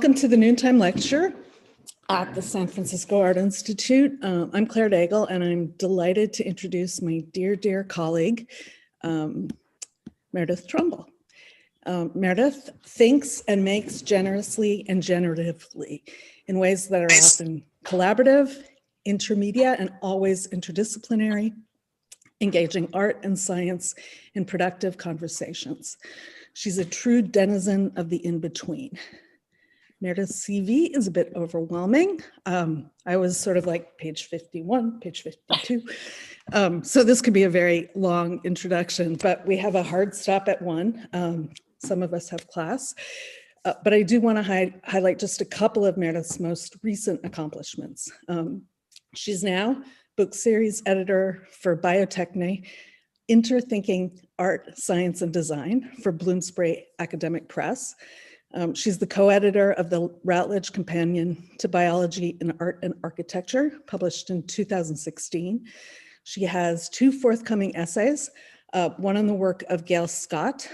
Welcome to the noontime lecture at the San Francisco Art Institute. I'm Claire Daigle, and I'm delighted to introduce my dear colleague, Meredith Tromble. Meredith thinks and makes generously and generatively in ways that are often collaborative, intermedia, and always interdisciplinary, engaging art and science in productive conversations. She's a true denizen of the in-between. Meredith's CV is a bit overwhelming. I was sort of like page 51, page 52. So this could be a very long introduction, but we have a hard stop at 1. Some of us have class. But I do want to highlight just a couple of Meredith's most recent accomplishments. She's now book series editor for Biotechne, Interthinking Art, Science, and Design for Bloomsbury Academic Press. She's the co-editor of the Routledge Companion to Biology in Art and Architecture, published in 2016. She has 2 forthcoming essays, one on the work of Gail Scott,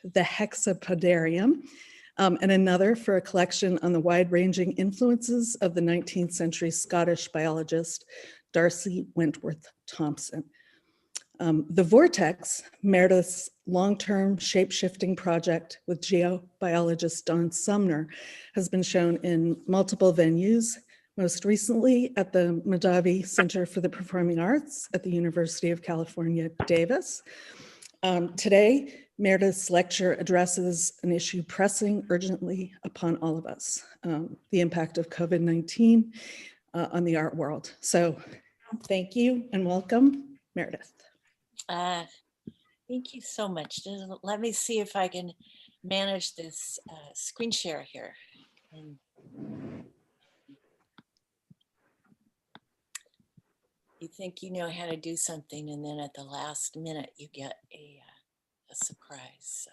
The Hexapodarium, and another for a collection on the wide-ranging influences of the 19th century Scottish biologist Darcy Wentworth Thompson. The Vortex, Meredith's long-term shape-shifting project with geobiologist Dawn Sumner, has been shown in multiple venues, most recently at the Mondavi Center for the Performing Arts at the University of California, Davis. Today, Meredith's lecture addresses an issue pressing urgently upon all of us, the impact of COVID-19 on the art world. So thank you and welcome, Meredith. Thank you so much. Let me see if I can manage this screen share here. And you think you know how to do something, and then at the last minute you get a surprise. So.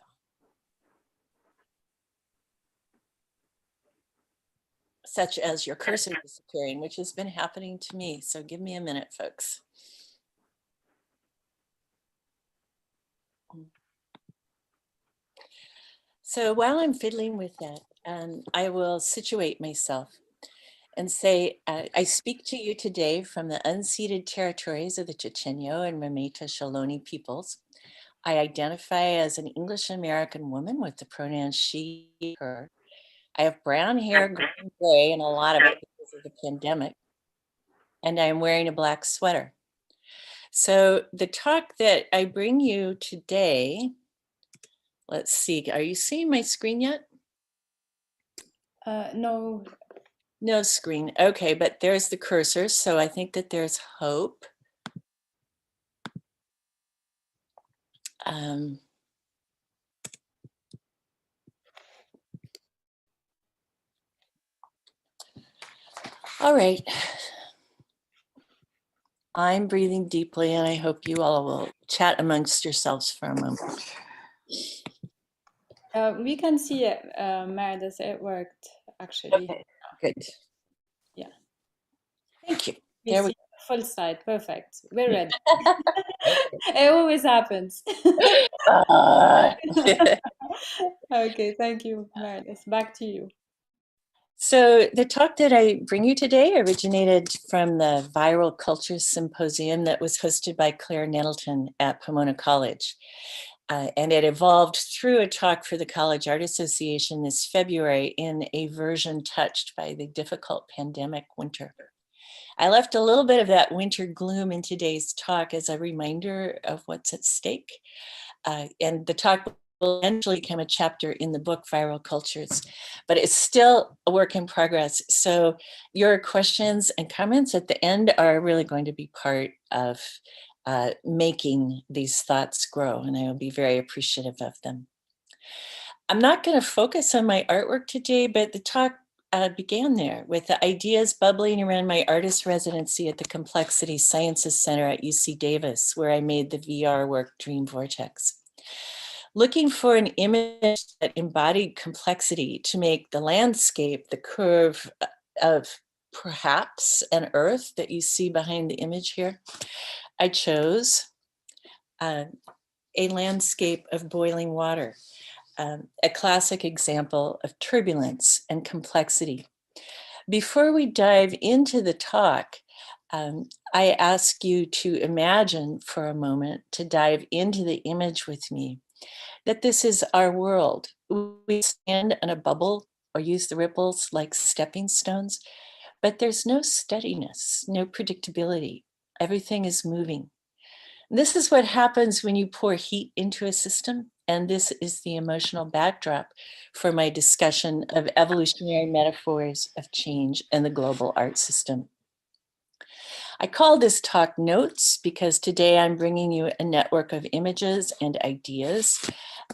Such as your cursor disappearing, which has been happening to me. So give me a minute, folks. So while I'm fiddling with that, I will situate myself and say, I speak to you today from the unceded territories of the Chochenyo and Mameta Shaloni peoples. I identify as an English American woman with the pronouns she, her. I have brown hair, green, gray, and a lot of it because of the pandemic. And I'm wearing a black sweater. So the talk that I bring you today, let's see, are you seeing my screen yet? No. No screen. Okay, but there's the cursor. So I think that there's hope. All right. I'm breathing deeply, and I hope you all will chat amongst yourselves for a moment. We can see it, Meredith. It worked, actually. Okay, good. Yeah. Thank you. We There see we full slide. Perfect. We're ready. It always happens. Okay, thank you, Meredith. Back to you. So the talk that I bring you today originated from the Viral Cultures Symposium that was hosted by Claire Nettleton at Pomona College. And it evolved through a talk for the College Art Association this February in a version touched by the difficult pandemic winter. I left a little bit of that winter gloom in today's talk as a reminder of what's at stake. And the talk will eventually become a chapter in the book Viral Cultures, but it's still a work in progress. So your questions and comments at the end are really going to be part of making these thoughts grow, and I will be very appreciative of them. I'm not going to focus on my artwork today, but the talk began there with the ideas bubbling around my artist residency at the Complexity Sciences Center at UC Davis, where I made the VR work Dream Vortex. Looking for an image that embodied complexity to make the landscape the curve of perhaps an earth that you see behind the image here, I chose a landscape of boiling water. a classic example of turbulence and complexity. Before we dive into the talk, I ask you to imagine for a moment, to dive into the image with me, that this is our world. We stand in a bubble or use the ripples like stepping stones, but there's no steadiness, no predictability. Everything is moving. This is what happens when you pour heat into a system, and this is the emotional backdrop for my discussion of evolutionary metaphors of change in the global art system. I call this talk Notes because today I'm bringing you a network of images and ideas.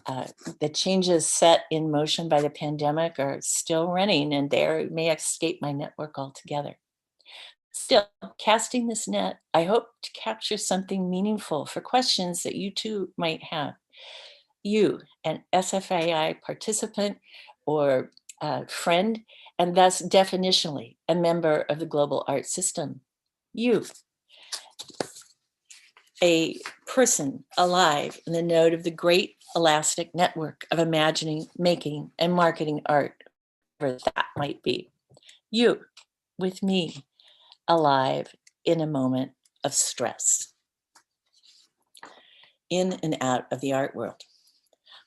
The changes set in motion by the pandemic are still running, and they may escape my network altogether. Still, casting this net, I hope to capture something meaningful for questions that you too might have. You, an SFAI participant or friend, and thus definitionally a member of the global art system. You, a person alive in the node of the great elastic network of imagining, making, and marketing art, whatever that might be. You, with me, alive in a moment of stress, in and out of the art world.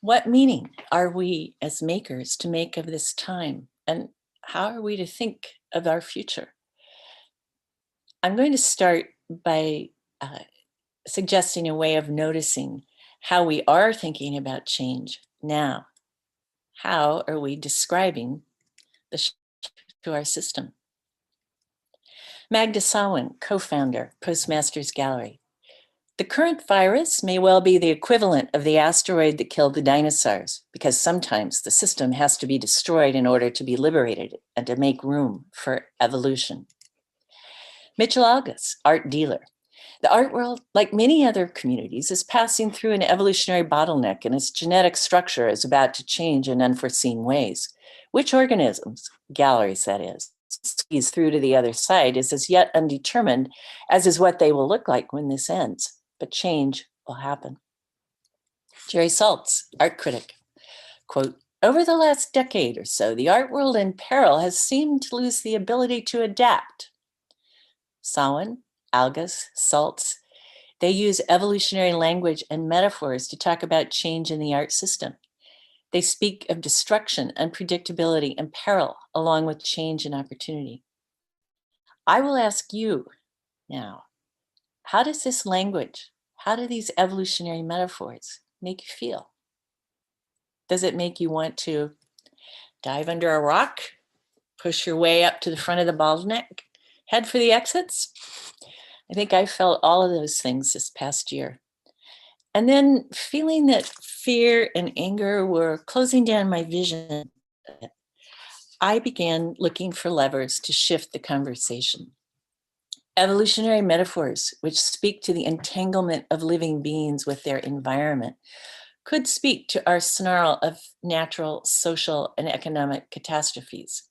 What meaning are we as makers to make of this time, and how are we to think of our future? I'm going to start by suggesting a way of noticing how we are thinking about change now. How are we describing the shift to our system? Magda Sawin, co-founder, Postmasters Gallery. The current virus may well be the equivalent of the asteroid that killed the dinosaurs, because sometimes the system has to be destroyed in order to be liberated and to make room for evolution. Mitchell August, art dealer. The art world, like many other communities, is passing through an evolutionary bottleneck, and its genetic structure is about to change in unforeseen ways. Which organisms, galleries that is, squeeze through to the other side is as yet undetermined, as is what they will look like when this ends, but change will happen. Jerry Saltz, art critic, quote, over the last decade or so, the art world in peril has seemed to lose the ability to adapt. Sawin, August, Saltz, they use evolutionary language and metaphors to talk about change in the art system. They speak of destruction, unpredictability, and peril, along with change and opportunity. I will ask you now, how does this language, how do these evolutionary metaphors make you feel? Does it make you want to dive under a rock, push your way up to the front of the bottleneck, head for the exits? I think I felt all of those things this past year. And then feeling that fear and anger were closing down my vision, I began looking for levers to shift the conversation. Evolutionary metaphors, which speak to the entanglement of living beings with their environment, could speak to our snarl of natural, social, and economic catastrophes.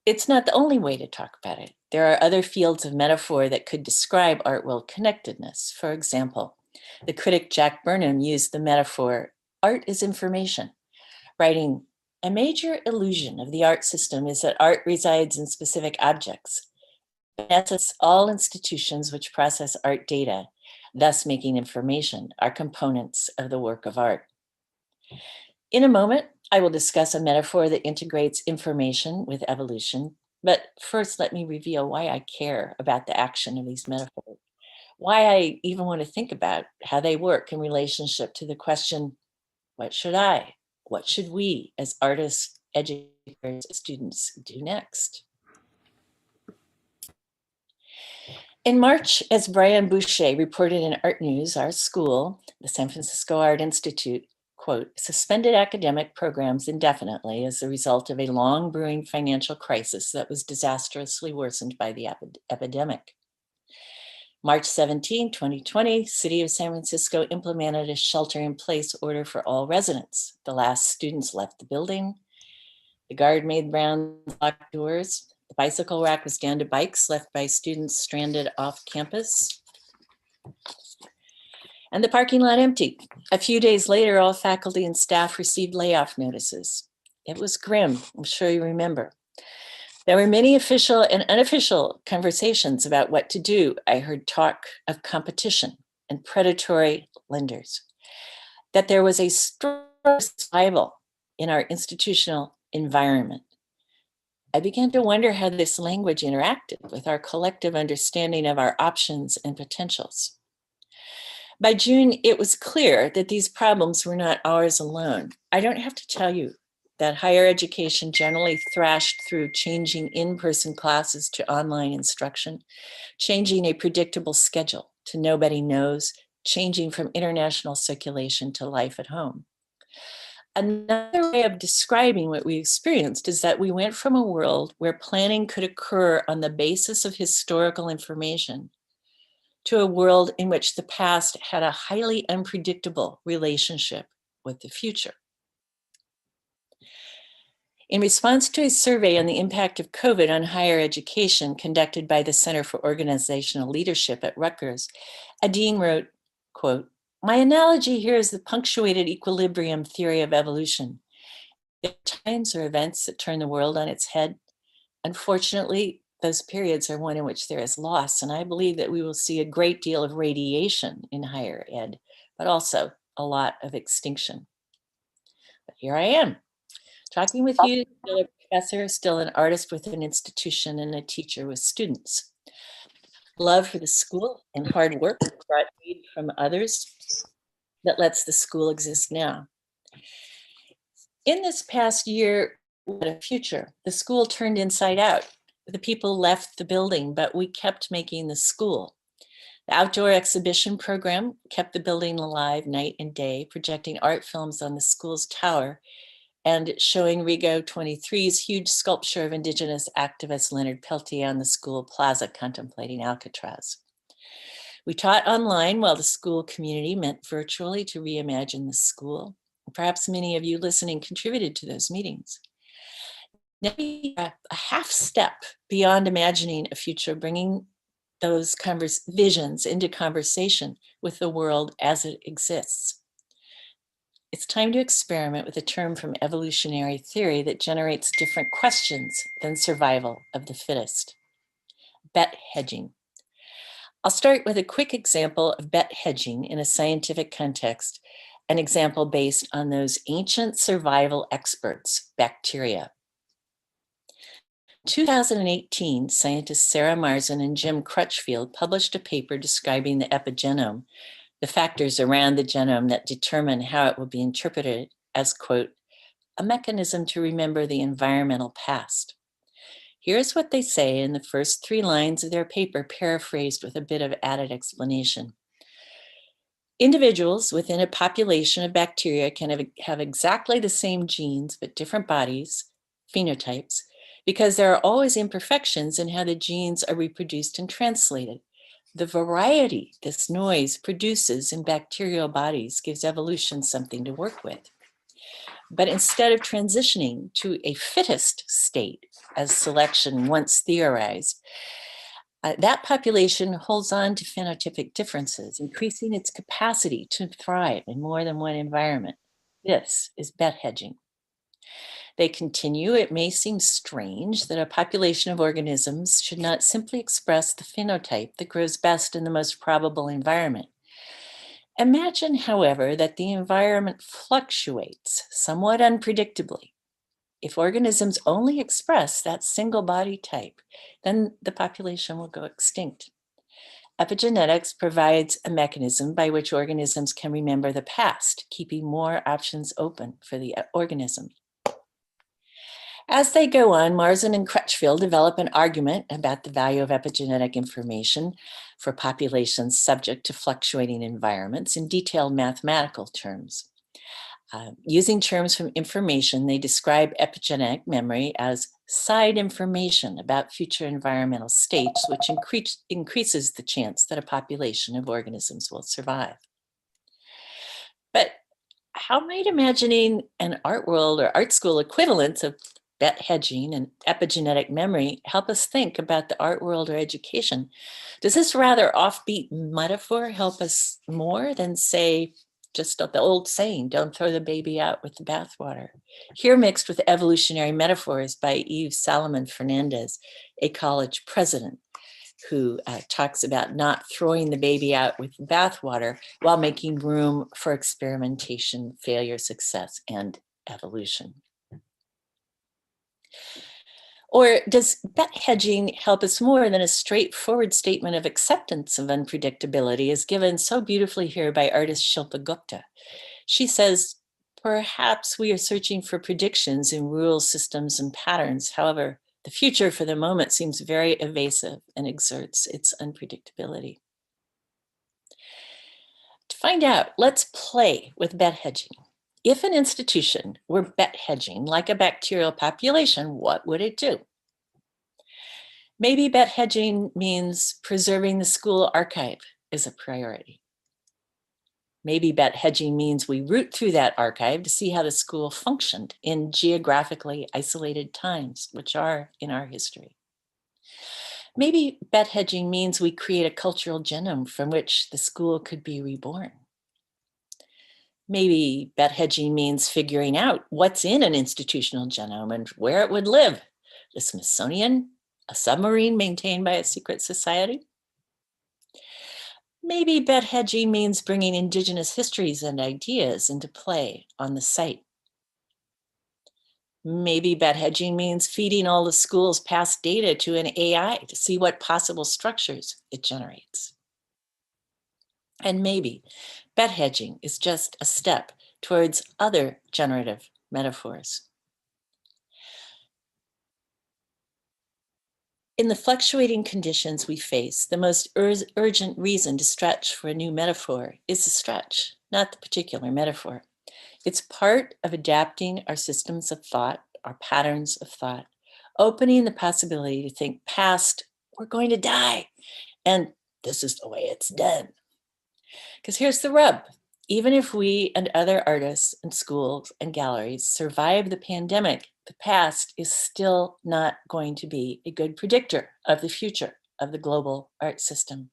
It's not the only way to talk about it. There are other fields of metaphor that could describe art world connectedness. For example, the critic Jack Burnham used the metaphor, art is information, writing, a major illusion of the art system is that art resides in specific objects. In essence, all institutions which process art data, thus making information, are components of the work of art. In a moment, I will discuss a metaphor that integrates information with evolution, but first let me reveal why I care about the action of these metaphors, why I even want to think about how they work in relationship to the question, what should we as artists, educators, students do next? In March, as Brian Boucher reported in Art News, our school, the San Francisco Art Institute, quote, suspended academic programs indefinitely as a result of a long brewing financial crisis that was disastrously worsened by the epidemic. March 17, 2020, City of San Francisco implemented a shelter-in-place order for all residents. The last students left the building. The guard made rounds, locked doors. The bicycle rack was down to bikes left by students stranded off campus. and the parking lot empty. A few days later, all faculty and staff received layoff notices. It was grim, I'm sure you remember. There were many official and unofficial conversations about what to do. I heard talk of competition and predatory lenders, that there was a strong survival in our institutional environment. I began to wonder how this language interacted with our collective understanding of our options and potentials. By June, it was clear that these problems were not ours alone. I don't have to tell you that higher education generally thrashed through changing in-person classes to online instruction, changing a predictable schedule to nobody knows, changing from international circulation to life at home. Another way of describing what we experienced is that we went from a world where planning could occur on the basis of historical information to a world in which the past had a highly unpredictable relationship with the future. In response to a survey on the impact of COVID on higher education conducted by the Center for Organizational Leadership at Rutgers, a dean wrote, quote, "My analogy here is the punctuated equilibrium theory of evolution. There are times or events that turn the world on its head. Unfortunately, those periods are one in which there is loss, and I believe that we will see a great deal of radiation in higher ed, but also a lot of extinction." But here I am, talking with you, still a professor, still an artist with an institution, and a teacher with students. Love for the school and hard work brought aid from others that lets the school exist now. In this past year, what a future. The school turned inside out. The people left the building, but we kept making the school. The outdoor exhibition program kept the building alive night and day, projecting art films on the school's tower and showing Rigo 23's huge sculpture of Indigenous activist Leonard Peltier on the school plaza contemplating Alcatraz. We taught online while the school community met virtually to reimagine the school. Perhaps many of you listening contributed to those meetings. Now, a half step beyond imagining a future, bringing those visions into conversation with the world as it exists. It's time to experiment with a term from evolutionary theory that generates different questions than survival of the fittest: bet hedging. I'll start with a quick example of bet hedging in a scientific context, an example based on those ancient survival experts, bacteria. In 2018, scientists Sarah Marzan and Jim Crutchfield published a paper describing the epigenome, the factors around the genome that determine how it will be interpreted as, quote, a mechanism to remember the environmental past. Here's what they say in the first 3 lines of their paper, paraphrased with a bit of added explanation. Individuals within a population of bacteria can have exactly the same genes, but different bodies, phenotypes, because there are always imperfections in how the genes are reproduced and translated. The variety this noise produces in bacterial bodies gives evolution something to work with. But instead of transitioning to a fittest state, as selection once theorized, that population holds on to phenotypic differences, increasing its capacity to thrive in more than one environment. This is bet hedging. They continue, it may seem strange that a population of organisms should not simply express the phenotype that grows best in the most probable environment. Imagine, however, that the environment fluctuates somewhat unpredictably. If organisms only express that single body type, then the population will go extinct. Epigenetics provides a mechanism by which organisms can remember the past, keeping more options open for the organism. As they go on, Marzan and Crutchfield develop an argument about the value of epigenetic information for populations subject to fluctuating environments in detailed mathematical terms. Using terms from information, they describe epigenetic memory as side information about future environmental states, which increases the chance that a population of organisms will survive. But how might imagining an art world or art school equivalent of bet hedging, and epigenetic memory help us think about the art world or education? Does this rather offbeat metaphor help us more than, say, just the old saying, don't throw the baby out with the bathwater? Here mixed with evolutionary metaphors by Yves Salomon Fernandez, a college president, who talks about not throwing the baby out with the bathwater while making room for experimentation, failure, success, and evolution. Or does bet hedging help us more than a straightforward statement of acceptance of unpredictability, as given so beautifully here by artist Shilpa Gupta? She says, perhaps we are searching for predictions in rules, systems, and patterns. However, the future for the moment seems very evasive and exerts its unpredictability. To find out, let's play with bet hedging. If an institution were bet hedging like a bacterial population, what would it do? Maybe bet hedging means preserving the school archive is a priority. Maybe bet hedging means we root through that archive to see how the school functioned in geographically isolated times, which are in our history. Maybe bet hedging means we create a cultural genome from which the school could be reborn. Maybe bet hedging means figuring out what's in an institutional genome and where it would live. The Smithsonian, a submarine maintained by a secret society. Maybe bet hedging means bringing Indigenous histories and ideas into play on the site. Maybe bet hedging means feeding all the school's past data to an AI to see what possible structures it generates. And maybe bet hedging is just a step towards other generative metaphors. In the fluctuating conditions we face, the most urgent reason to stretch for a new metaphor is the stretch, not the particular metaphor. It's part of adapting our systems of thought, our patterns of thought, opening the possibility to think past, we're going to die, and this is the way it's done. Because here's the rub. Even if we and other artists and schools and galleries survive the pandemic, the past is still not going to be a good predictor of the future of the global art system.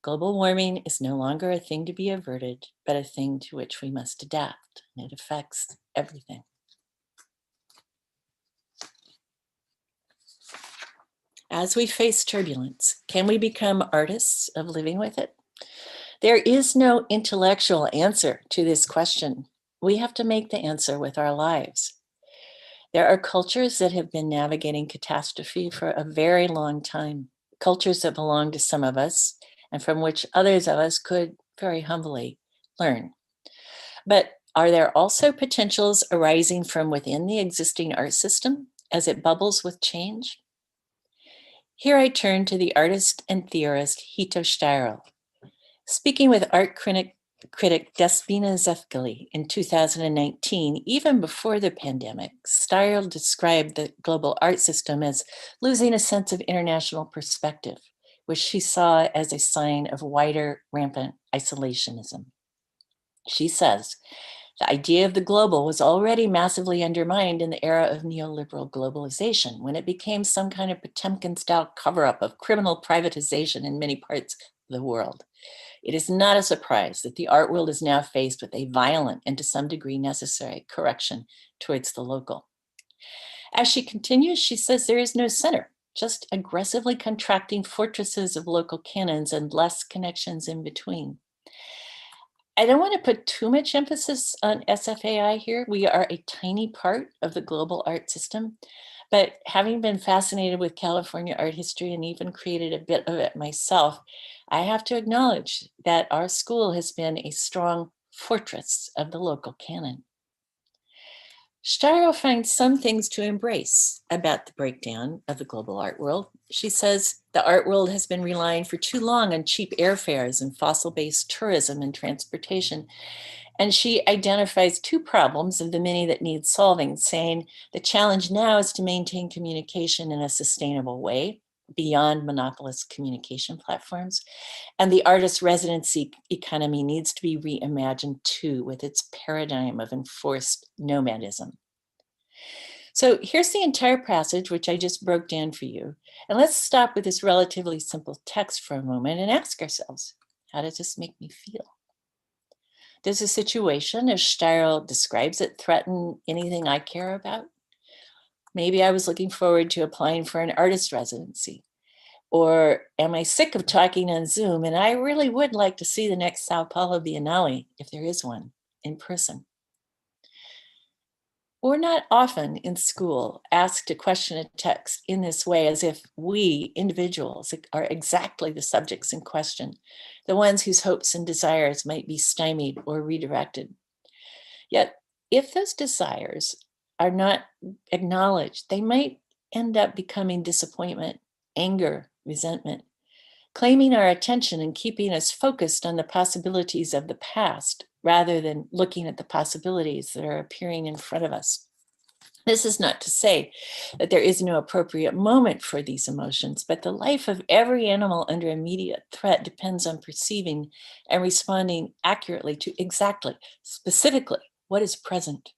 Global warming is no longer a thing to be averted, but a thing to which we must adapt, and it affects everything. As we face turbulence, can we become artists of living with it? There is no intellectual answer to this question. We have to make the answer with our lives. There are cultures that have been navigating catastrophe for a very long time, cultures that belong to some of us and from which others of us could very humbly learn. But are there also potentials arising from within the existing art system as it bubbles with change? Here I turn to the artist and theorist Hito Steyerl. Speaking with art critic Despina Zefkali in 2019, even before the pandemic, Steyerl described the global art system as losing a sense of international perspective, which she saw as a sign of wider, rampant isolationism. She says, the idea of the global was already massively undermined in the era of neoliberal globalization, when it became some kind of Potemkin-style cover-up of criminal privatization in many parts of the world. It is not a surprise that the art world is now faced with a violent and to some degree necessary correction towards the local. As she continues, she says there is no center, just aggressively contracting fortresses of local canons and less connections in between. I don't want to put too much emphasis on SFAI here. We are a tiny part of the global art system, but having been fascinated with California art history and even created a bit of it myself, I have to acknowledge that our school has been a strong fortress of the local canon. Steyerl finds some things to embrace about the breakdown of the global art world. She says the art world has been relying for too long on cheap airfares and fossil-based tourism and transportation. And she identifies two problems of the many that need solving, saying the challenge now is to maintain communication in a sustainable way beyond monopolist communication platforms. And the artist residency economy needs to be reimagined too, with its paradigm of enforced nomadism. So here's the entire passage, which I just broke down for you. And let's stop with this relatively simple text for a moment and ask ourselves, how does this make me feel? Does the situation, as Steyrl describes it, threaten anything I care about? Maybe I was looking forward to applying for an artist residency. Or am I sick of talking on Zoom and I really would like to see the next Sao Paulo Biennale, if there is one, in person? We're not often in school asked to question a text in this way, as if we individuals are exactly the subjects in question, the ones whose hopes and desires might be stymied or redirected. Yet, if those desires are not acknowledged, they might end up becoming disappointment, anger, resentment, claiming our attention and keeping us focused on the possibilities of the past rather than looking at the possibilities that are appearing in front of us. This is not to say that there is no appropriate moment for these emotions, but the life of every animal under immediate threat depends on perceiving and responding accurately to exactly, specifically, what is present,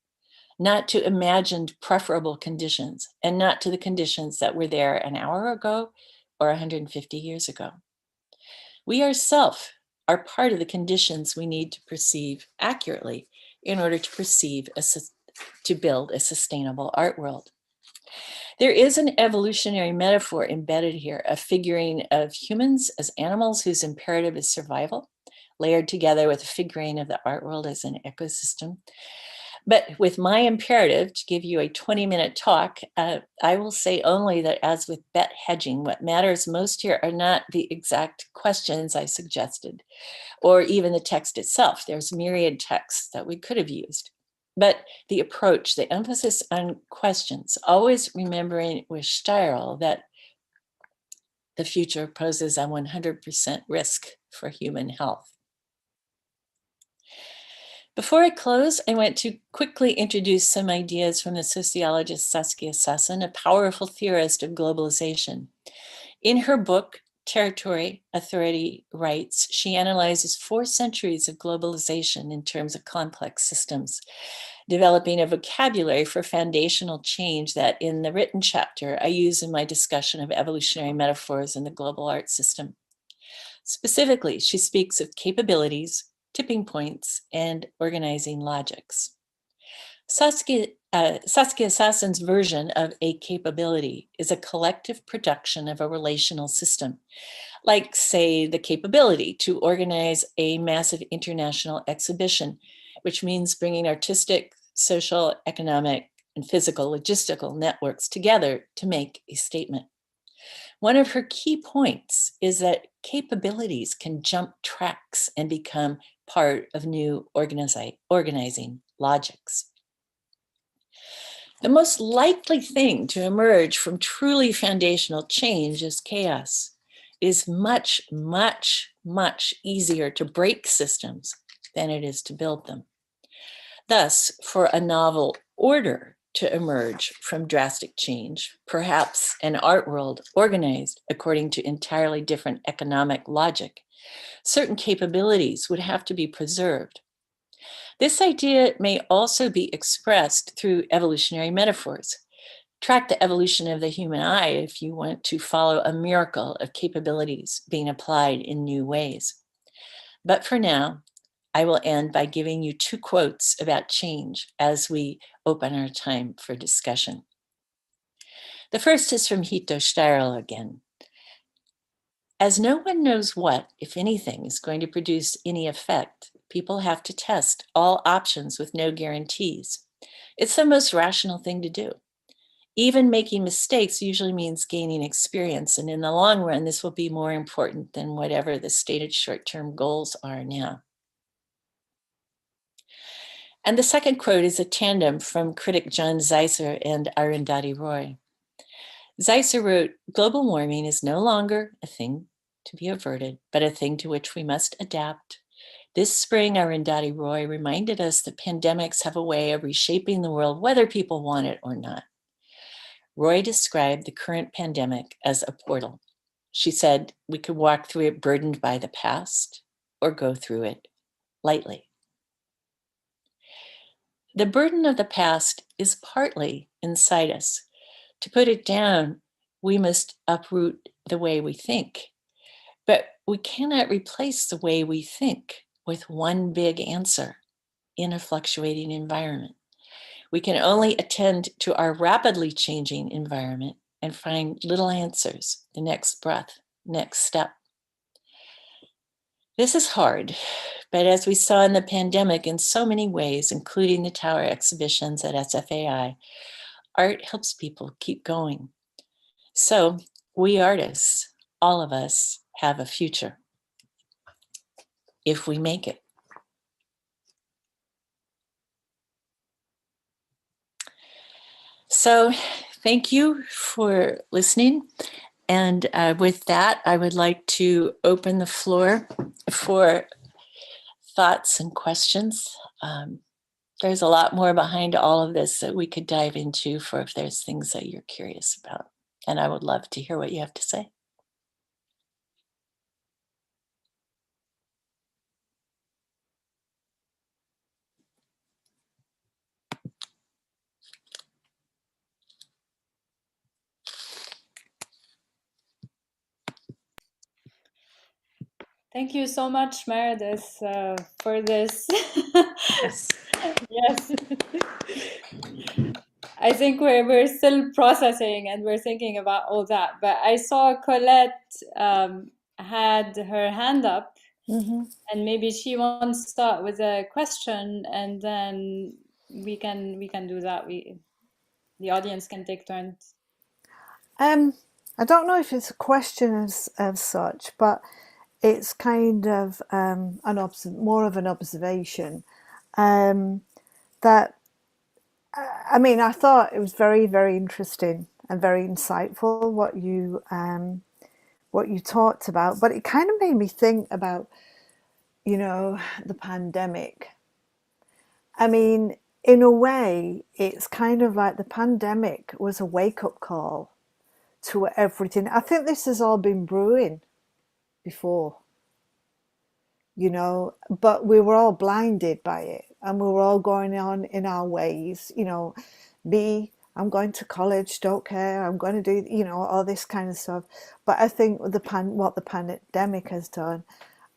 not to imagined preferable conditions, and not to the conditions that were there an hour ago or 150 years ago. We ourselves are part of the conditions we need to perceive accurately in order to build a sustainable art world. There is an evolutionary metaphor embedded here, a figuring of humans as animals whose imperative is survival, layered together with a figurine of the art world as an ecosystem. But with my imperative to give you a 20-minute talk, I will say only that, as with bet hedging, what matters most here are not the exact questions I suggested, or even the text itself. There's myriad texts that we could have used. But the approach, the emphasis on questions, always remembering with Steyrl that the future poses a 100% risk for human health. Before I close, I want to quickly introduce some ideas from the sociologist Saskia Sassen, a powerful theorist of globalization. In her book, Territory, Authority, Rights, she analyzes 4 centuries of globalization in terms of complex systems, developing a vocabulary for foundational change that in the written chapter I use in my discussion of evolutionary metaphors in the global art system. Specifically, she speaks of capabilities, tipping points, and organizing logics. Saskia Sassen's version of a capability is a collective production of a relational system, like, say, the capability to organize a massive international exhibition, which means bringing artistic, social, economic, and physical logistical networks together to make a statement. One of her key points is that capabilities can jump tracks and become part of new organizing logics. The most likely thing to emerge from truly foundational change is chaos. It is much, much, much easier to break systems than it is to build them. Thus, for a novel order to emerge from drastic change, perhaps an art world organized according to entirely different economic logic, certain capabilities would have to be preserved. This idea may also be expressed through evolutionary metaphors. Track the evolution of the human eye if you want to follow a miracle of capabilities being applied in new ways. But for now, I will end by giving you 2 quotes about change as we open our time for discussion. The first is from Hito Steyrl again. As no one knows what, if anything, is going to produce any effect, people have to test all options with no guarantees. It's the most rational thing to do. Even making mistakes usually means gaining experience, and in the long run, this will be more important than whatever the stated short-term goals are now. And the second quote is a tandem from critic John Zeisser and Arundhati Roy. Zeisser wrote, "Global warming is no longer a thing to be averted, but a thing to which we must adapt. This spring, Arundhati Roy reminded us that pandemics have a way of reshaping the world, whether people want it or not." Roy described the current pandemic as a portal. She said we could walk through it burdened by the past or go through it lightly. The burden of the past is partly inside us. To put it down, we must uproot the way we think. But we cannot replace the way we think with one big answer in a fluctuating environment. We can only attend to our rapidly changing environment and find little answers, the next breath, next step. This is hard, but as we saw in the pandemic in so many ways, including the tower exhibitions at SFAI, art helps people keep going. So we artists, all of us, have a future if we make it. So thank you for listening. And with that, I would like to open the floor for thoughts and questions. There's a lot more behind all of this that we could dive into for if there's things that you're curious about. And I would love to hear what you have to say. Thank you so much, Meredith, for this. Yes. Yes. I think we're still processing and we're thinking about all that. But I saw Colette had her hand up, and maybe she wants to start with a question, and then we can do that. The audience can take turns. I don't know if it's a question as such, but it's kind of more of an observation. That I mean, I thought it was very, very interesting and very insightful what you talked about, but it kind of made me think about, the pandemic. I mean, in a way, it's kind of like the pandemic was a wake-up call to everything. I think this has all been brewing before, but we were all blinded by it, and we were all going on in our ways. I'm going to college, don't care, I'm going to do, all this kind of stuff. But I think what the pandemic has done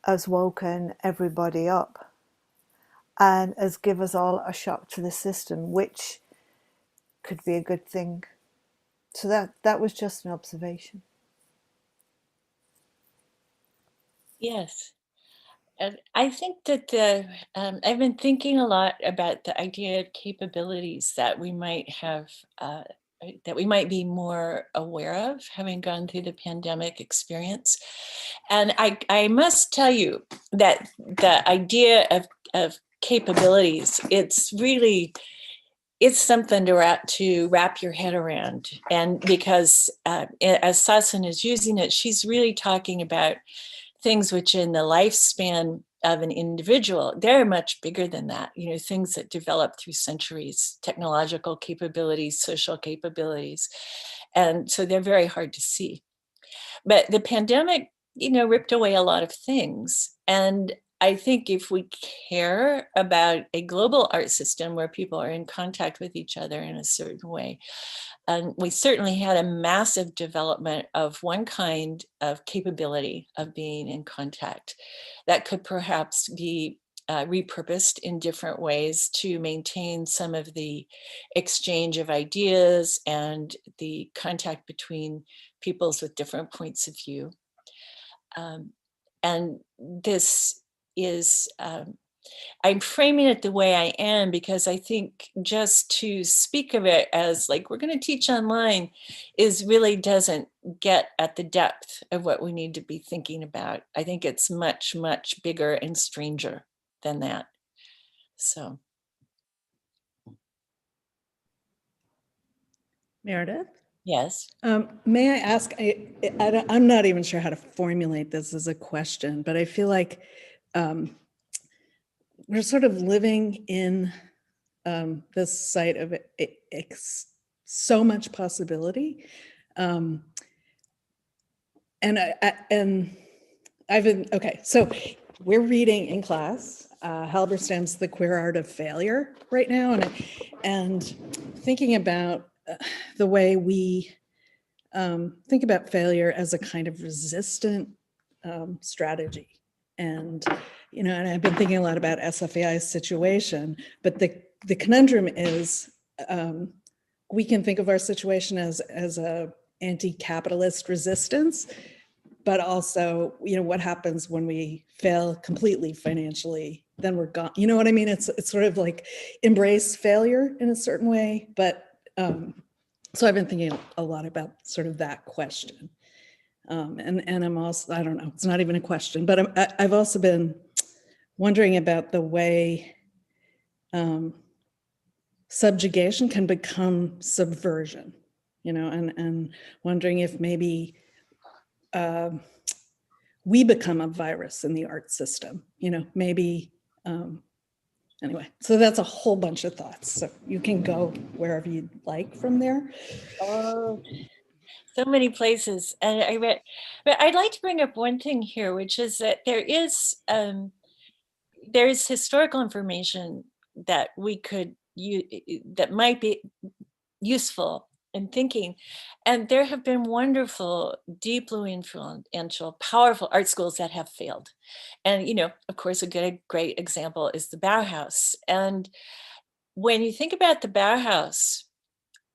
has woken everybody up and has given us all a shock to the system, which could be a good thing. So that was just an observation. Yes. And I think that I've been thinking a lot about the idea of capabilities that we might have, that we might be more aware of, having gone through the pandemic experience. And I must tell you that the idea of capabilities, it's something to wrap your head around. And because as Sasan is using it, she's really talking about things which in the lifespan of an individual, they're much bigger than that. Things that develop through centuries, technological capabilities, social capabilities. And so they're very hard to see. But the pandemic, ripped away a lot of things. And I think if we care about a global art system where people are in contact with each other in a certain way, and we certainly had a massive development of one kind of capability of being in contact that could perhaps be repurposed in different ways to maintain some of the exchange of ideas and the contact between peoples with different points of view. And this is, I'm framing it the way I am because I think just to speak of it as like we're going to teach online really doesn't get at the depth of what we need to be thinking about. I think it's much, much bigger and stranger than that. So. Meredith? Yes. May I ask, I'm not even sure how to formulate this as a question, but I feel like we're sort of living in this site of so much possibility. And I've been, okay, so we're reading in class Halberstam's The Queer Art of Failure right now, and thinking about the way we think about failure as a kind of resistant strategy. And, you know, and I've been thinking a lot about SFAI's situation, but the conundrum is we can think of our situation as a anti-capitalist resistance, but also, you know, what happens when we fail completely financially, then we're gone. You know what I mean? It's sort of like embrace failure in a certain way, but so I've been thinking a lot about sort of that question. And I'm also, I don't know, it's not even a question, but I've also been wondering about the way subjugation can become subversion, you know, and wondering if maybe we become a virus in the art system, you know, maybe, anyway, so that's a whole bunch of thoughts. So you can go wherever you'd like from there. Oh, so many places. And but I'd like to bring up one thing here, which is that there is historical information that we could use that might be useful in thinking. And there have been wonderful, deeply influential, powerful art schools that have failed. And, you know, of course, a great example is the Bauhaus. And when you think about the Bauhaus,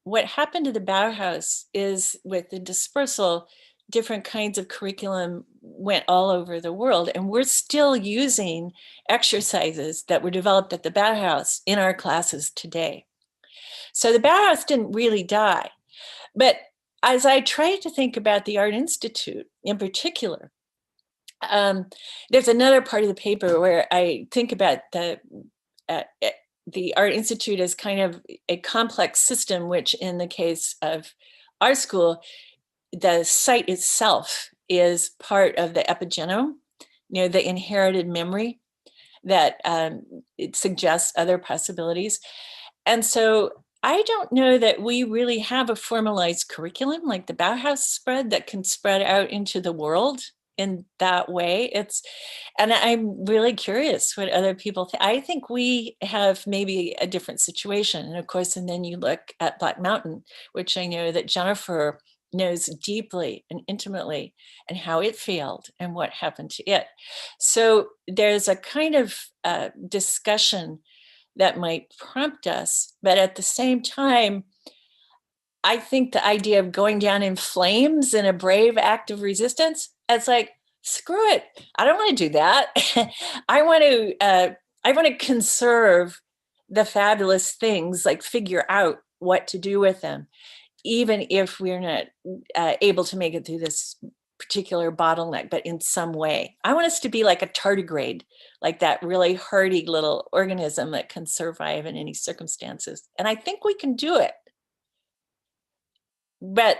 what happened to the Bauhaus is with the dispersal, different kinds of curriculum went all over the world, and we're still using exercises that were developed at the Bauhaus in our classes today. So the Bauhaus didn't really die. But as I try to think about the Art Institute in particular, there's another part of the paper where I think about the Art Institute as kind of a complex system, which in the case of our school, the site itself is part of the epigenome, you know, the inherited memory that it suggests other possibilities. And so I don't know that we really have a formalized curriculum like the Bauhaus spread that can spread out into the world in that way. And I'm really curious what other people think. I think we have maybe a different situation. And of course, and then you look at Black Mountain, which I know that Jennifer knows deeply and intimately, and how it failed and what happened to it. So there's a kind of discussion that might prompt us, but at the same time, I think the idea of going down in flames in a brave act of resistance, it's like, screw it. I don't want to do that. I want to conserve the fabulous things, like figure out what to do with them, even if we're not able to make it through this particular bottleneck, but in some way. I want us to be like a tardigrade, like that really hardy little organism that can survive in any circumstances. And I think we can do it. But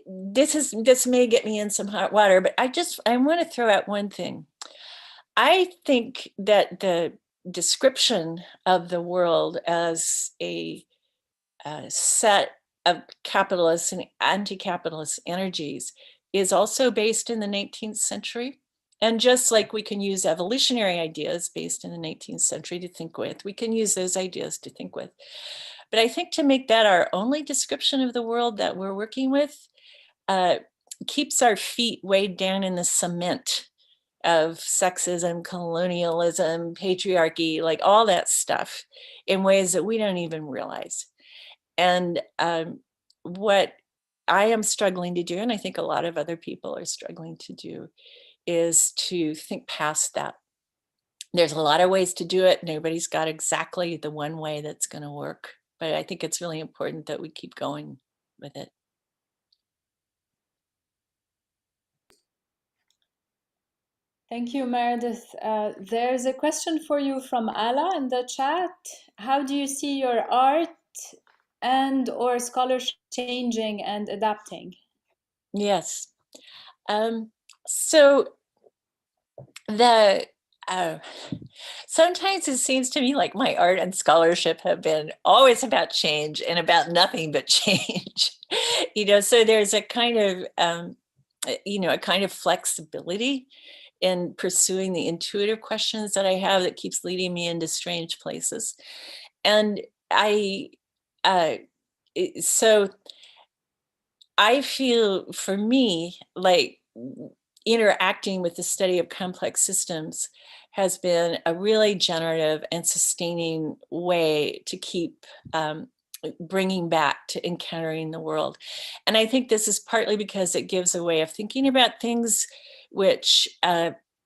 this may get me in some hot water, but I want to throw out one thing. I think that the description of the world as a set of capitalist and anti-capitalist energies is also based in the 19th century. And just like we can use evolutionary ideas based in the 19th century to think with, we can use those ideas to think with. But I think to make that our only description of the world that we're working with keeps our feet weighed down in the cement of sexism, colonialism, patriarchy, like all that stuff in ways that we don't even realize. And what I am struggling to do, and I think a lot of other people are struggling to do, is to think past that. There's a lot of ways to do it. Nobody's got exactly the one way that's going to work. But I think it's really important that we keep going with it. Thank you, Meredith. There's a question for you from Ala in the chat. How do you see your art and or scholarship changing and adapting? Yes. So the sometimes it seems to me like my art and scholarship have been always about change and about nothing but change. So there's a kind of a kind of flexibility in pursuing the intuitive questions that I have that keeps leading me into strange places. And I so I feel, for me, like interacting with the study of complex systems has been a really generative and sustaining way to keep bringing back to encountering the world. And I think this is partly because it gives a way of thinking about things which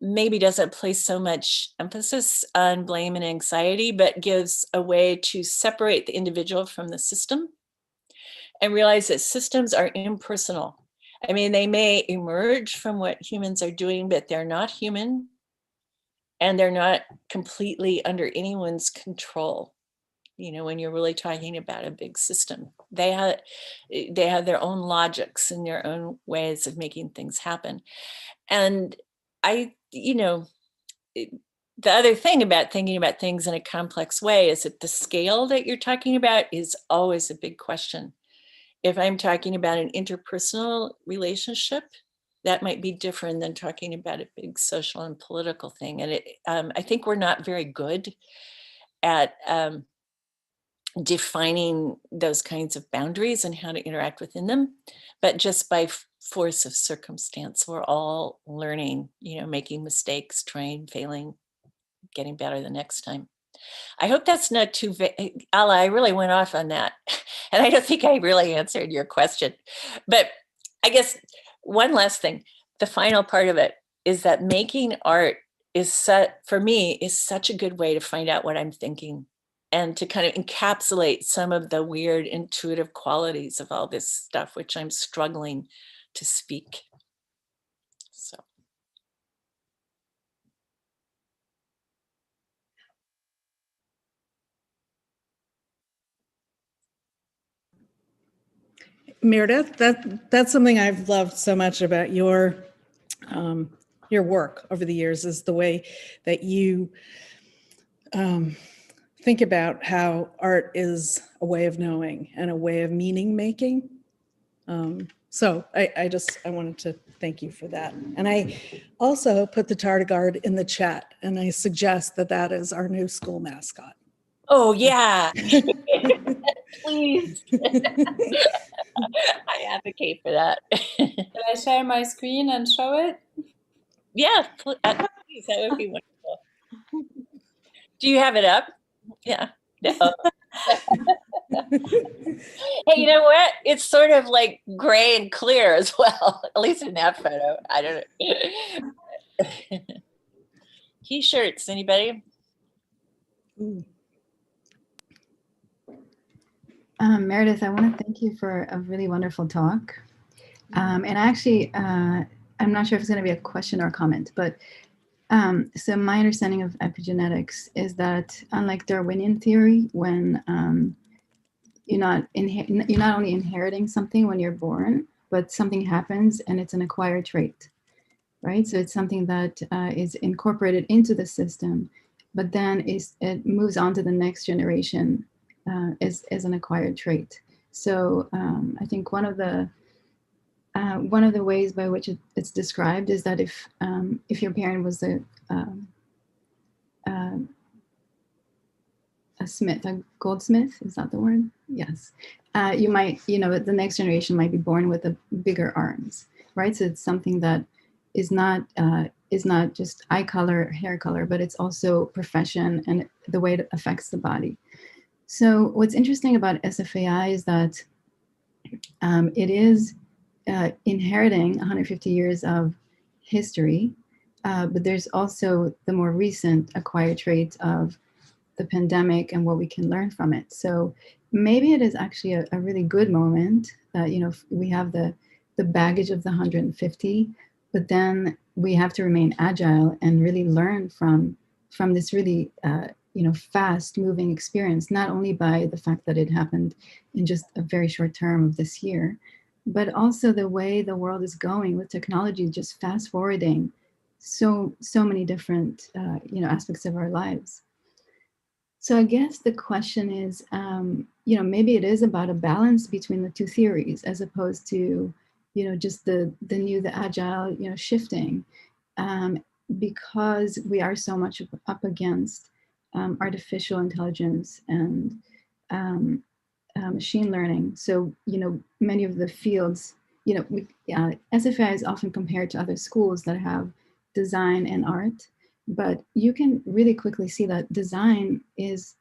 maybe doesn't place so much emphasis on blame and anxiety, but gives a way to separate the individual from the system and realize that systems are impersonal. I mean, they may emerge from what humans are doing, but they're not human, and they're not completely under anyone's control. You know, when you're really talking about a big system, they have their own logics and their own ways of making things happen. And the other thing about thinking about things in a complex way is that the scale that you're talking about is always a big question. If I'm talking about an interpersonal relationship, that might be different than talking about a big social and political thing. And I think we're not very good at defining those kinds of boundaries and how to interact within them. But just by force of circumstance, we're all learning, making mistakes, trying, failing, getting better the next time. I hope that's not too vague. Alla, I really went off on that. And I don't think I really answered your question. But I guess one last thing, the final part of it is that making art for me, is such a good way to find out what I'm thinking and to kind of encapsulate some of the weird intuitive qualities of all this stuff, which I'm struggling to speak. So. Meredith, that's something I've loved so much about your work over the years, is the way that you think about how art is a way of knowing and a way of meaning making. So I wanted to thank you for that. And I also put the tardigrade in the chat, and I suggest that is our new school mascot. Oh, yeah. Please. I advocate for that. Can I share my screen and show it? Yeah, please. That would be wonderful. Do you have it up? Yeah. No. Hey, you know what? It's sort of like gray and clear as well, at least in that photo. I don't know. T-shirts, anybody? Meredith, I want to thank you for a really wonderful talk. And actually, I'm not sure if it's going to be a question or a comment, but so my understanding of epigenetics is that, unlike Darwinian theory, when you're not only inheriting something when you're born, but something happens and it's an acquired trait, right? So it's something that is incorporated into the system, but then it moves on to the next generation as an acquired trait. So I think one of the ways by which it's described is that if your parent was a smith, a goldsmith, is that the word? Yes. You might, the next generation might be born with bigger arms, right? So it's something that is not just eye color, hair color, but it's also profession and the way it affects the body. So what's interesting about SFAI is that it is inheriting 150 years of history, but there's also the more recent acquired traits of the pandemic and what we can learn from it. So maybe it is actually a really good moment that, we have the baggage of the 150, but then we have to remain agile and really learn from this really fast moving experience, not only by the fact that it happened in just a very short term of this year, but also the way the world is going with technology, just fast forwarding so many different aspects of our lives. So I guess the question is, maybe it is about a balance between the two theories, as opposed to, just the new, the agile, shifting, because we are so much up against artificial intelligence and machine learning. So, many of the fields, SFI is often compared to other schools that have design and art, but you can really quickly see that design is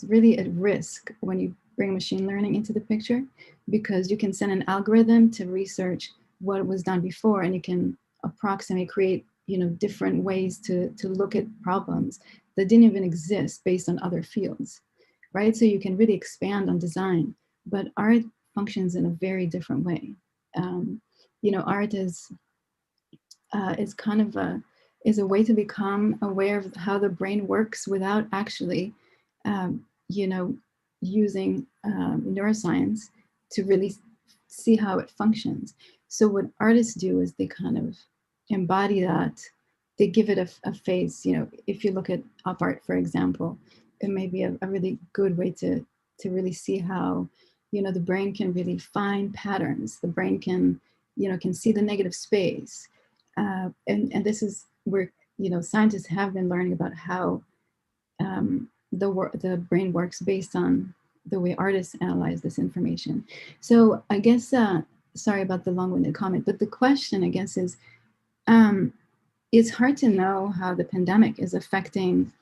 really at risk when you bring machine learning into the picture, because you can send an algorithm to research what was done before, and you can approximate, create, different ways to look at problems that didn't even exist based on other fields, right? So you can really expand on design, but art functions in a very different way. Art is kind of is a way to become aware of how the brain works without actually, using neuroscience to really see how it functions. So what artists do is they kind of embody that. They give it a face. If you look at op art, for example, it may be a really good way to really see how, the brain can really find patterns. The brain can see the negative space. And this is where, scientists have been learning about how the brain works based on the way artists analyze this information. So I guess, sorry about the long-winded comment, but the question, I guess, is it's hard to know how the pandemic is affecting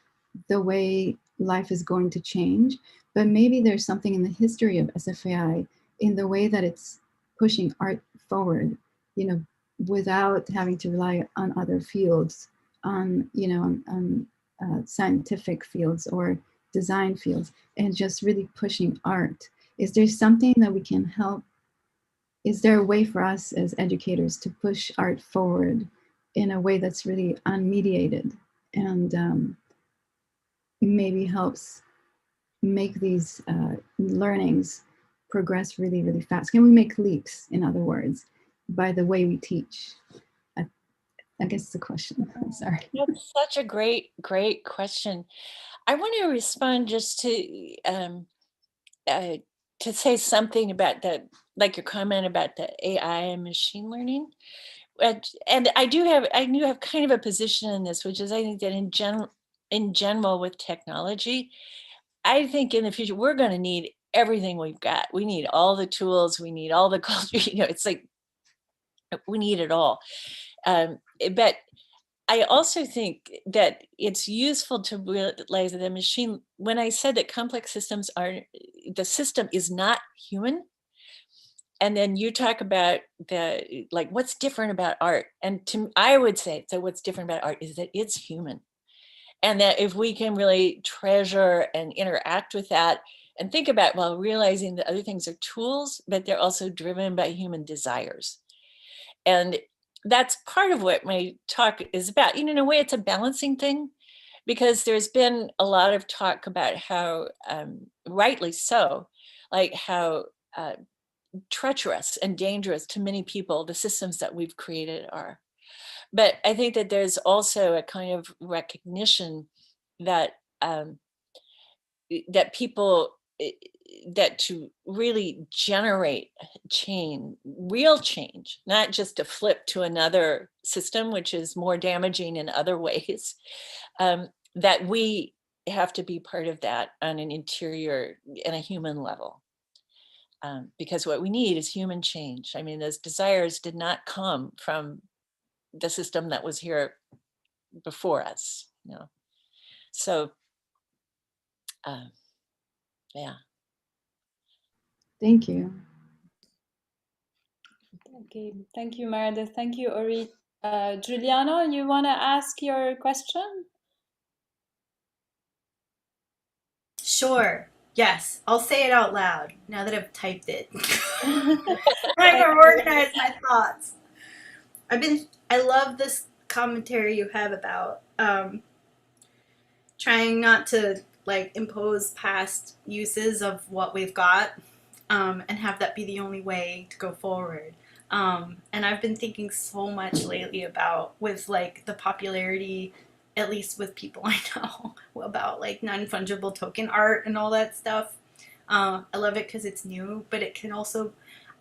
the way life is going to change, but maybe there's something in the history of SFAI in the way that it's pushing art forward, without having to rely on other fields, on scientific fields or design fields, and just really pushing art. Is there something that we can help? Is there a way for us as educators to push art forward in a way that's really unmediated and maybe helps make these learnings progress really, really fast? Can we make leaps, in other words, by the way we teach? I guess it's a question. I'm sorry. That's such a great question. I want to respond just to say something about like your comment about the AI and machine learning. And I do have kind of a position in this, which is I think that in general with technology, I think in the future we're going to need everything we've got. We need all the tools. We need all the culture. It's like we need it all. But I also think that it's useful to realize that the machine, when I said that complex systems the system is not human. And then you talk about what's different about art. And I would say, so what's different about art is that it's human. And that if we can really treasure and interact with that and think about, well, realizing that other things are tools, but they're also driven by human desires. And that's part of what my talk is about. In a way, it's a balancing thing, because there's been a lot of talk about how, rightly so, like how treacherous and dangerous to many people the systems that we've created are. But I think that there's also a kind of recognition that that people, that to really generate real change, not just to flip to another system, which is more damaging in other ways, that we have to be part of that on an interior and a human level. Because what we need is human change. I mean, those desires did not come from the system that was here before us, So, yeah. Thank you. Okay, thank you, Meredith. Thank you, Ori. Giuliano, you want to ask your question? Sure. Yes, I'll say it out loud now that I've typed it. Trying to organize my thoughts. I love this commentary you have about trying not to impose past uses of what we've got and have that be the only way to go forward. And I've been thinking so much lately about with the popularity, at least with people I know, about non-fungible token art and all that stuff. I love it because it's new, but it can also,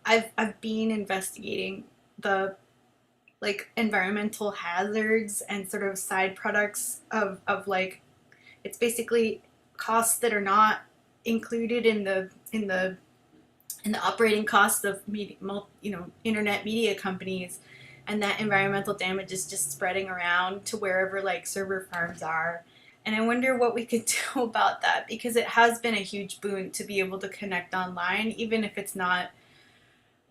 I've been investigating the environmental hazards and sort of side products of it's basically costs that are not included in the operating costs of internet media companies, and that environmental damage is just spreading around to wherever like server farms are. And I wonder what we could do about that, because it has been a huge boon to be able to connect online, even if it's not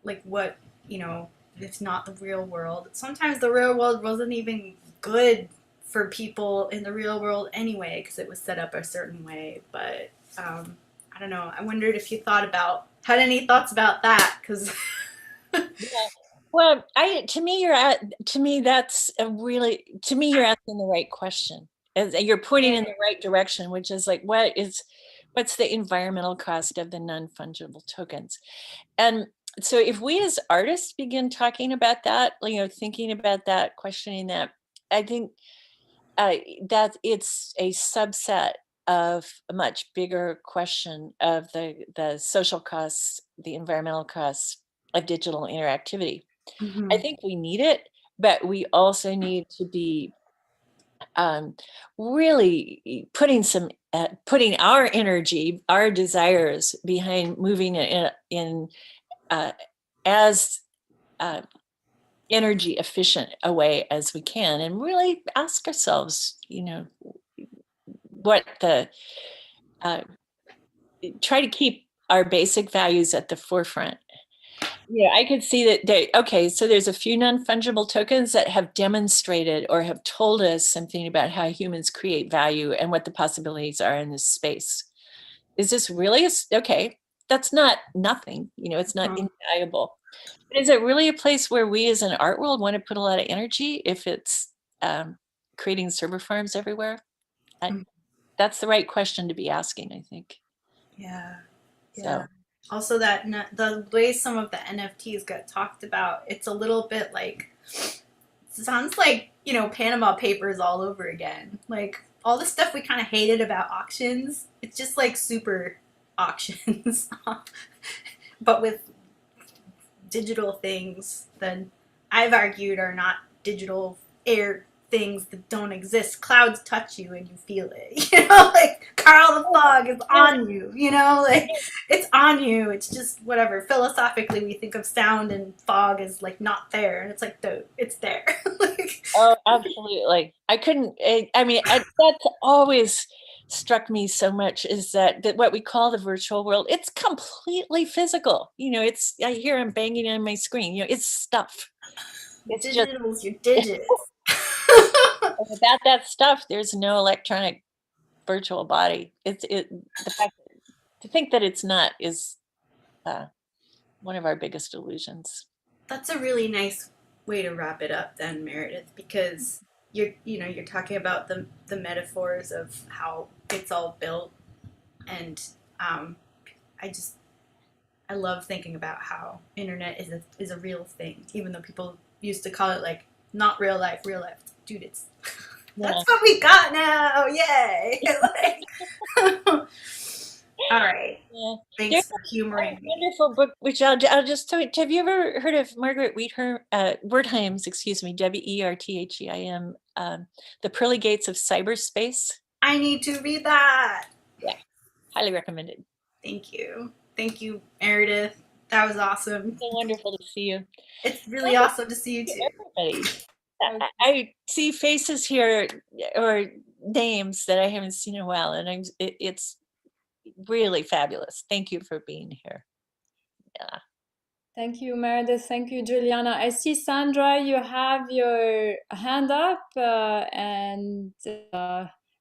like what, it's not the real world. Sometimes the real world wasn't even good for people in the real world anyway, because it was set up a certain way. But I don't know. I wondered if you had any thoughts about that, because Yeah. Well, to me, you're asking the right question. You're pointing in the right direction, which is like, what's the environmental cost of the non-fungible tokens? And so if we as artists begin talking about that, thinking about that, questioning that, I think that it's a subset of a much bigger question of the social costs, the environmental costs of digital interactivity. I think we need it, but we also need to be really putting our energy, our desires behind moving in as energy efficient a way as we can, and really ask ourselves, what try to keep our basic values at the forefront. I could see that, so there's a few non-fungible tokens that have demonstrated or have told us something about how humans create value and what the possibilities are in this space. Is this really okay? That's not nothing, it's not invaluable. But is it really a place where we as an art world want to put a lot of energy if it's creating server farms everywhere? That's the right question to be asking, I think. Yeah. So. Also, the way some of the NFTs get talked about, it's a little bit like, sounds like, Panama Papers all over again. Like, all the stuff we kind of hated about auctions, it's just like super auctions, but with digital things that I've argued are not digital air things that don't exist. Clouds touch you and you feel it, like Carl the Fog is on you, like it's on you. It's just whatever. Philosophically, we think of sound and fog as like not there, and it's like, it's there. Oh, absolutely. That's always struck me so much, is that what we call the virtual world, it's completely physical. I hear I'm banging on my screen, it's stuff. It's digital's your digits. Without that stuff, there's no electronic virtual body. The fact to think that it's not is one of our biggest illusions. That's a really nice way to wrap it up then, Meredith, because you're talking about the metaphors of how it's all built, and I love thinking about how internet is a real thing, even though people used to call it like not real life. Dude, it's that's what we got now. Yay! All right. Yeah. Thanks for humoring me. Wonderful book, which I'll just tell you. Have you ever heard of Margaret Wertheim's, Wertheim, The Pearly Gates of Cyberspace? I need to read that. Yeah, highly recommended. Thank you, Meredith. That was awesome. So wonderful to see you. It's really awesome to see you too. Everybody. I see faces here or names that I haven't seen in a while, and it's really fabulous. Thank you for being here. Yeah. Thank you, Meredith. Thank you, Juliana. I see, Sandra, you have your hand up, and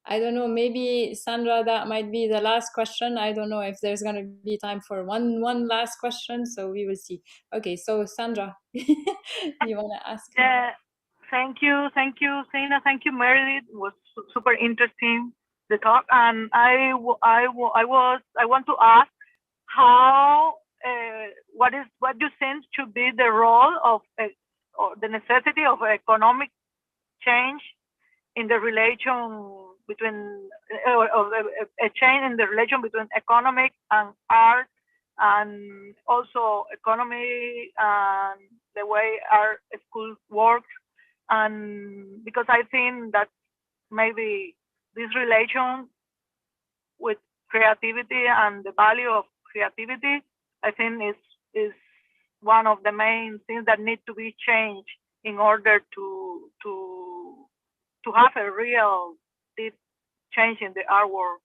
I don't know, maybe, Sandra, that might be the last question. I don't know if there's going to be time for one last question, so we will see. Okay, so Sandra, you want to ask? Thank you, Sina. Thank you, Meredith. It was super interesting, the talk, and I want to ask how what you think should be the role of or the necessity of economic change in the relation between a change in the relation between economic and art, and also economy and the way our school works. And because I think that maybe this relation with creativity and the value of creativity, I think is one of the main things that need to be changed in order to have a real deep change in the art world.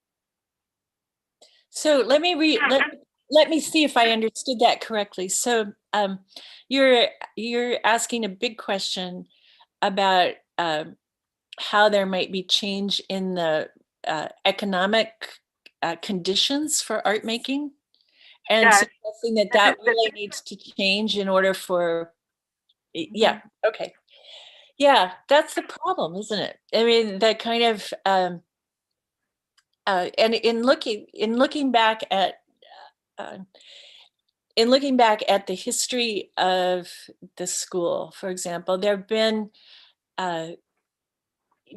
So let me see if I understood that correctly. So you're asking a big question about how there might be change in the economic conditions for art making, and Yes. suggesting that really needs to change in order for, yeah, okay. Yeah, that's the problem, isn't it? I mean, that kind of, and in looking back at the history of the school, for example, there have been,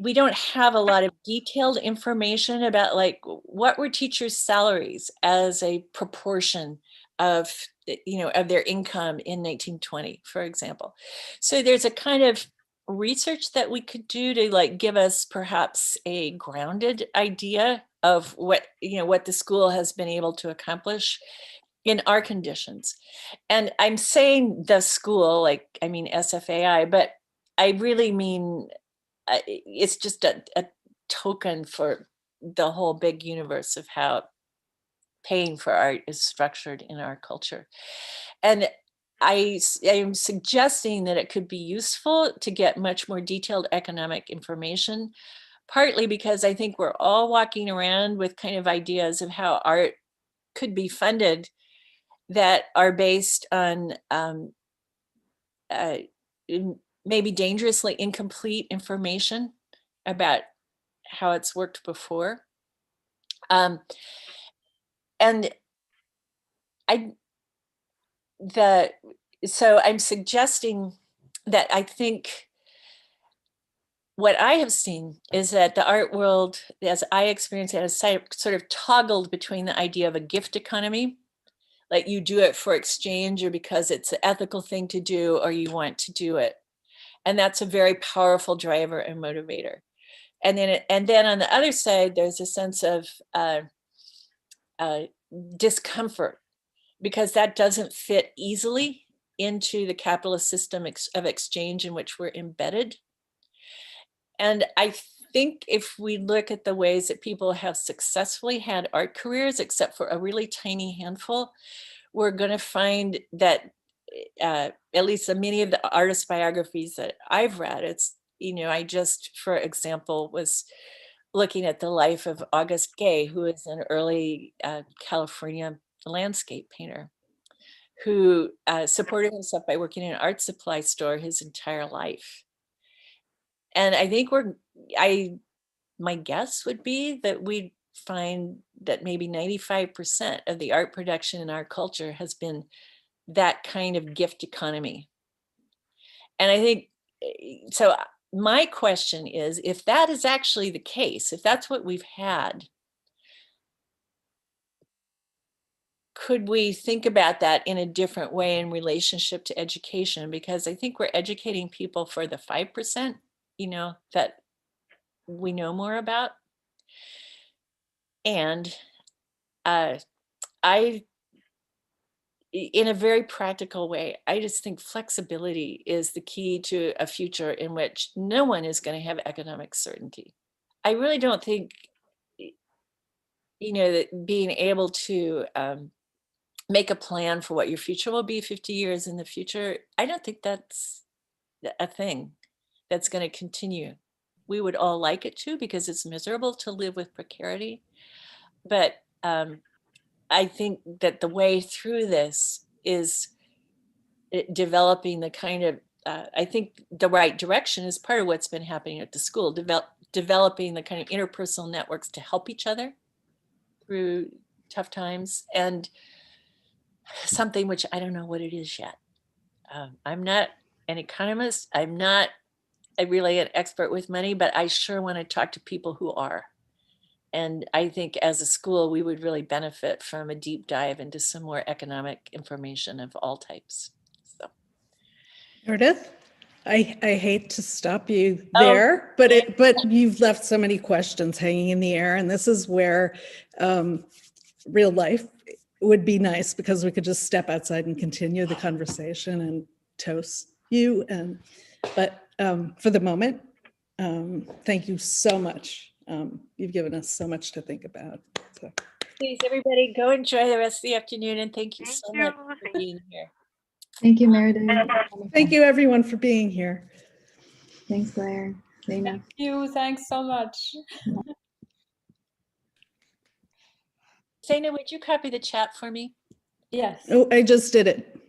we don't have a lot of detailed information about like what were teachers' salaries as a proportion of, of their income in 1920, for example. So there's a kind of research that we could do to like give us perhaps a grounded idea of what the school has been able to accomplish in our conditions. And I'm saying the school, like, I mean SFAI, but I really mean it's just a token for the whole big universe of how paying for art is structured in our culture. And I am suggesting that it could be useful to get much more detailed economic information, partly because I think we're all walking around with kind of ideas of how art could be funded that are based on maybe dangerously incomplete information about how it's worked before. And so I'm suggesting that I think what I have seen is that the art world, as I experience it, has sort of toggled between the idea of a gift economy, like you do it for exchange or because it's an ethical thing to do or you want to do it. And that's a very powerful driver and motivator. And then on the other side, there's a sense of discomfort because that doesn't fit easily into the capitalist system of exchange in which we're embedded. And I think if we look at the ways that people have successfully had art careers, except for a really tiny handful, we're going to find that at least many of the artist biographies that I've read, it's, I just, for example, was looking at the life of August Gay, who is an early California landscape painter who supported himself by working in an art supply store his entire life. And I think my guess would be that we'd find that maybe 95% of the art production in our culture has been that kind of gift economy. And I think, so my question is, if that is actually the case, if that's what we've had, could we think about that in a different way in relationship to education? Because I think we're educating people for the 5%, that we know more about. And in a very practical way, I just think flexibility is the key to a future in which no one is going to have economic certainty. I really don't think, that being able to make a plan for what your future will be 50 years in the future, I don't think that's a thing that's going to continue. We would all like it to, because it's miserable to live with precarity. But I think that the way through this is developing the kind of, I think the right direction is part of what's been happening at the school, developing the kind of interpersonal networks to help each other through tough times, and something which I don't know what it is yet. I'm not an economist. I'm not really an expert with money, but I sure want to talk to people who are. And I think as a school, we would really benefit from a deep dive into some more economic information of all types. So, Meredith? I hate to stop you Oh, there, but you've left so many questions hanging in the air, and this is where real life would be nice, because we could just step outside and continue the conversation and toast you. But for the moment, thank you so much. You've given us so much to think about. So. Please, everybody, go enjoy the rest of the afternoon, and thank you so much for Thank being here. Thank you, Meredith. Thank you, everyone, for being here. Thanks, Claire. Zaina. Thank you. Thanks so much. Zaina, would you copy the chat for me? Yes. Oh, I just did it.